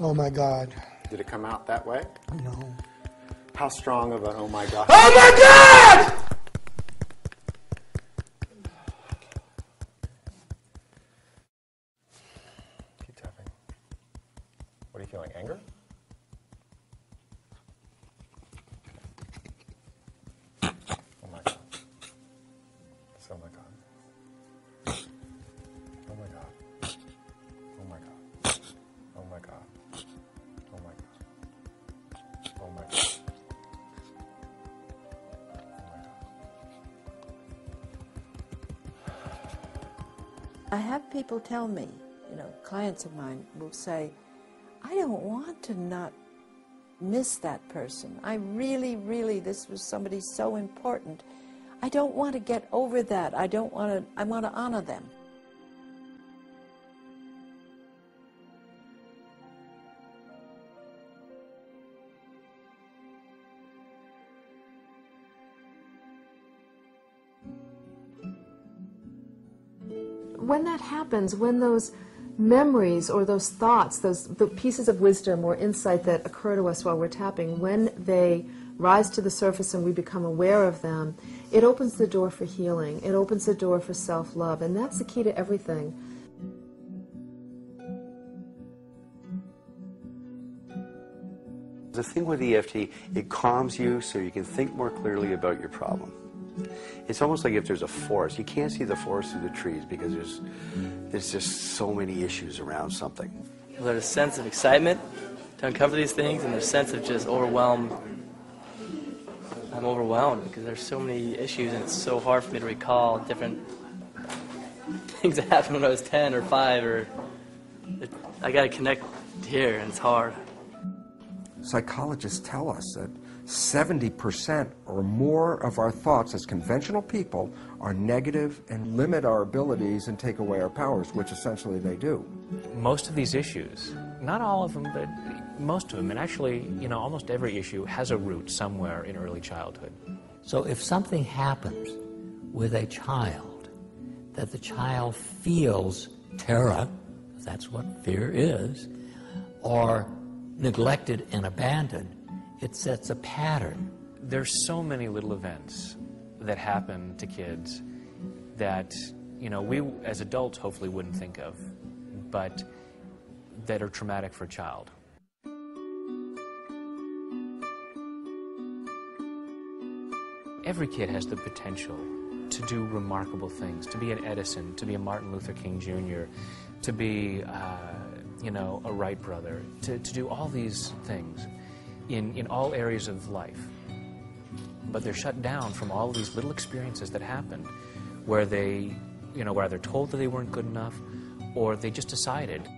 Oh my God. Did it come out that way? No. How strong of an oh my God? Oh my God! Keep tapping. What are you feeling? Anger? Oh my God. Oh my God. Oh my God. Oh my God. Oh my God. Oh my God. Oh my God. I have people tell me, clients of mine will say, I don't want to not miss that person. I really, this was somebody so important. I don't want to get over that. I want to honor them. When that happens, when those memories or those thoughts, the pieces of wisdom or insight that occur to us while we're tapping, when they rise to the surface and we become aware of them, it opens the door for healing. It opens the door for self-love, and that's the key to everything. The thing with EFT, it calms you so you can think more clearly about your problem. It's almost like if there's a forest. You can't see the forest through the trees because there's just so many issues around something. There's a sense of excitement to uncover these things, and there's a sense of just overwhelmed. I'm overwhelmed because there's so many issues, and it's so hard for me to recall different things that happened when I was 10 or 5, or I got to connect here, and it's hard. Psychologists tell us that 70% or more of our thoughts as conventional people are negative and limit our abilities and take away our powers, which essentially they do. Most of these issues, not all of them, but most of them, and actually, almost every issue has a root somewhere in early childhood. So if something happens with a child, that the child feels terror, that's what fear is, or neglected and abandoned, it sets a pattern. There's so many little events that happen to kids that, we as adults hopefully wouldn't think of, but that are traumatic for a child. Every kid has the potential to do remarkable things, to be an Edison, to be a Martin Luther King Jr., to be, a Wright brother, to do all these things in all areas of life. But they're shut down from all of these little experiences that happen where they, were either told that they weren't good enough or they just decided.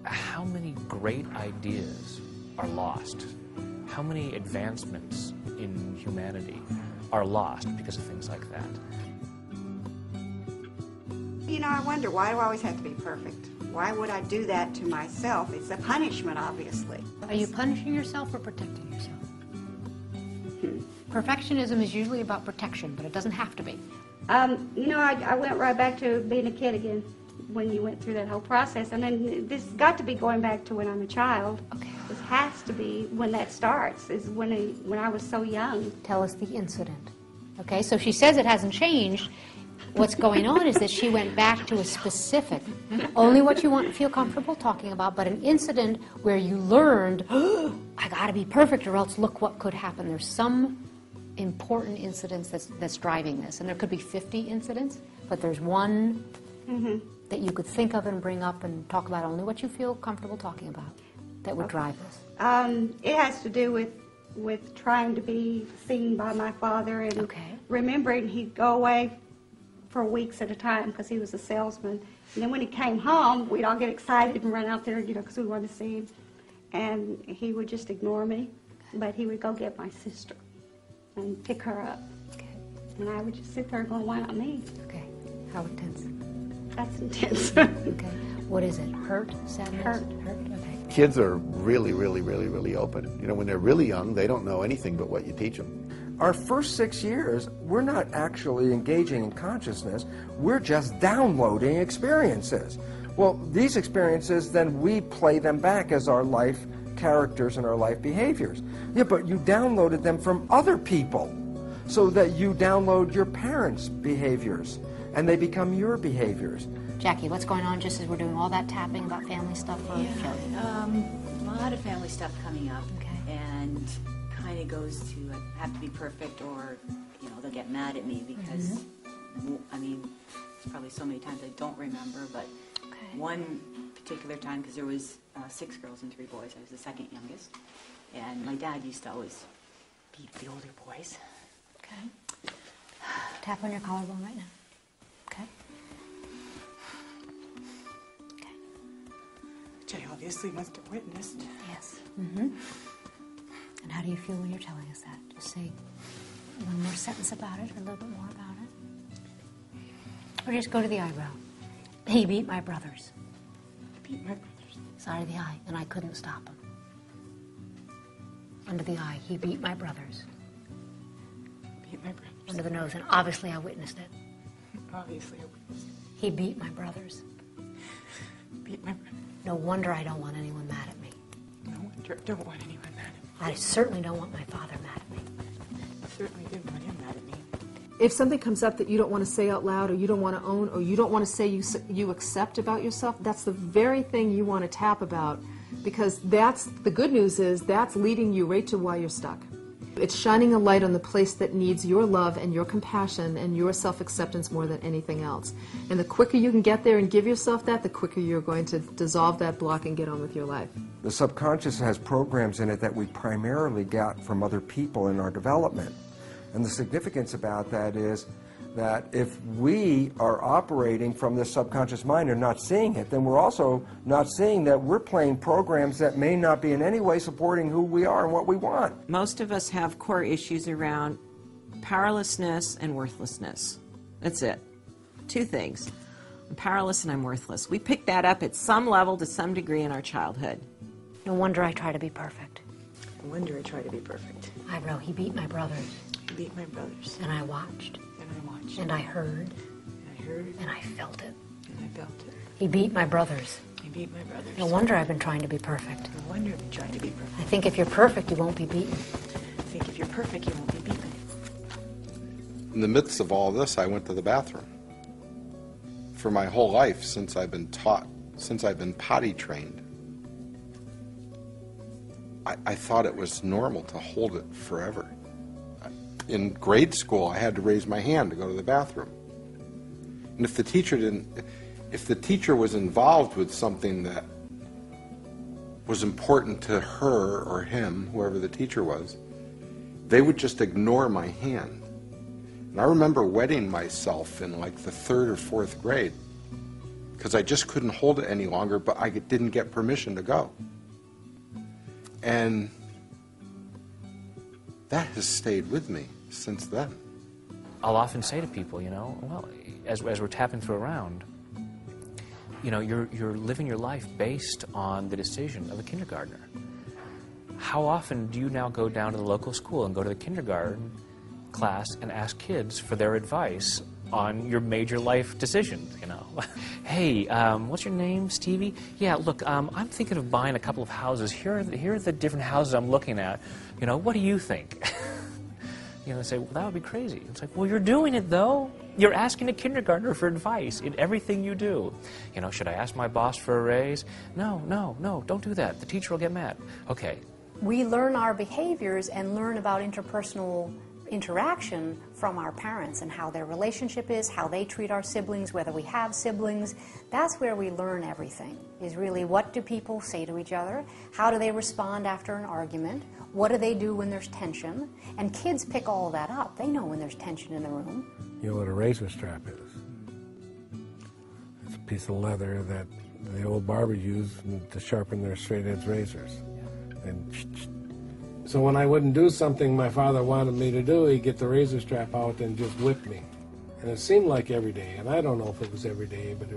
How many great ideas are lost? How many advancements in humanity are lost because of things like that? I wonder, why do I always have to be perfect? Why would I do that to myself? It's a punishment, obviously. Are you punishing yourself or protecting yourself? Perfectionism is usually about protection, but it doesn't have to be. I went right back to being a kid again when you went through that whole process. And then this got to be going back to when I'm a child. Okay. This has to be when that starts, is when I was so young. Tell us the incident. Okay, so she says it hasn't changed. What's going on is that she went back to a specific, only what you feel comfortable talking about, but an incident where you learned, I got to be perfect or else look what could happen. There's some important incidents that's driving this. And there could be 50 incidents, but there's one that you could think of and bring up and talk about, only what you feel comfortable talking about, that would drive this. It has to do with trying to be seen by my father and remembering he'd go away for weeks at a time because he was a salesman. And then when he came home, we'd all get excited and run out there, because we wanted to see him. And he would just ignore me, but he would go get my sister and pick her up. Okay. And I would just sit there going, why not me? Okay. How intense? That's intense. Okay. What is it? Hurt? Sadness? Hurt. Okay. Kids are really open. When they're really young, they don't know anything but what you teach them. Our first 6 years, we're not actually engaging in consciousness. We're just downloading experiences. Well, these experiences, then we play them back as our life characters and our life behaviors. Yeah, but you downloaded them from other people, so that you download your parents' behaviors, and they become your behaviors. Jackie, what's going on just as we're doing all that tapping about family stuff for Kelly? A lot of family stuff coming up. Okay. And kind of goes to, I have to be perfect, or, you know, they'll get mad at me because, I mean, there's probably so many times I don't remember, but one particular time, because there was 6 girls and 3 boys, I was the second youngest, and my dad used to always beat the older boys. Okay. Tap on your collarbone right now. Okay. Which I obviously must have witnessed. Yes. And how do you feel when you're telling us that? Just say one more sentence about it, or a little bit more about it. Or just go to the eyebrow. He beat my brothers. He beat my brothers. Side of the eye, and I couldn't stop him. Under the eye, he beat my brothers. Beat my brothers. Under the nose, and obviously I witnessed it. Obviously I witnessed it. He beat my brothers. Beat my brothers. No wonder I don't want anyone mad at me. No wonder I don't want anyone mad at me. I certainly don't want my father mad at me. I certainly didn't want him mad at me. If something comes up that you don't want to say out loud, or you don't want to own, or you don't want to say you accept about yourself, that's the very thing you want to tap about, because that's, the good news is, that's leading you right to why you're stuck. It's shining a light on the place that needs your love and your compassion and your self-acceptance more than anything else. And the quicker you can get there and give yourself that, the quicker you're going to dissolve that block and get on with your life. The subconscious has programs in it that we primarily got from other people in our development. And the significance about that is that if we are operating from this subconscious mind and not seeing it, then we're also not seeing that we're playing programs that may not be in any way supporting who we are and what we want. Most of us have core issues around powerlessness and worthlessness. That's it. 2 things. I'm powerless and I'm worthless. We picked that up at some level to some degree in our childhood. No wonder I try to be perfect. No wonder I try to be perfect. Eyebrow, he beat my brothers. He beat my brothers. And I watched. And I watched. And I heard. And I heard. And I felt it. And I felt it. He beat my brothers. He beat my brothers. No wonder I've been trying to be perfect. No wonder I've been trying to be perfect. I think if you're perfect, you won't be beaten. I think if you're perfect, you won't be beaten. In the midst of all this, I went to the bathroom. For my whole life, since I've been potty trained, I thought it was normal to hold it forever. In grade school, I had to raise my hand to go to the bathroom. And if the teacher was involved with something that was important to her or him, whoever the teacher was, they would just ignore my hand. And I remember wetting myself in like the 3rd or 4th grade because I just couldn't hold it any longer, but I didn't get permission to go. And that has stayed with me since then. I'll often say to people, you know, well, as we're tapping through around, you know, you're living your life based on the decision of a kindergartner. How often do you now go down to the local school and go to the kindergarten class and ask kids for their advice on your major life decisions, you know? Hey, what's your name, Stevie? Yeah, look, I'm thinking of buying a couple of houses. Here are the different houses I'm looking at. You know, what do you think? You know, they say, well, that would be crazy. It's like, well, you're doing it, though. You're asking a kindergartner for advice in everything you do. You know, should I ask my boss for a raise? No, don't do that. The teacher will get mad. Okay. We learn our behaviors and learn about interpersonal interaction from our parents and how their relationship is, how they treat our siblings, whether we have siblings. That's where we learn everything, is really what do people say to each other, how do they respond after an argument, what do they do when there's tension, and kids pick all that up. They know when there's tension in the room. You know what a razor strap is? It's a piece of leather that the old barbers used to sharpen their straight edge razors. And so when I wouldn't do something my father wanted me to do, he'd get the razor strap out and just whip me. And it seemed like every day, and I don't know if it was every day, but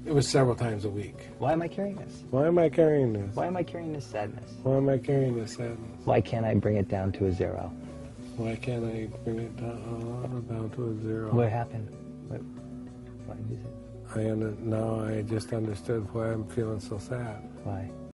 it was several times a week. Why am I carrying this? Why am I carrying this? Why am I carrying this sadness? Why am I carrying this sadness? Why can't I bring it down to a 0? Why can't I bring it down to a 0? What happened? Why did you say? now I just understood why I'm feeling so sad. Why?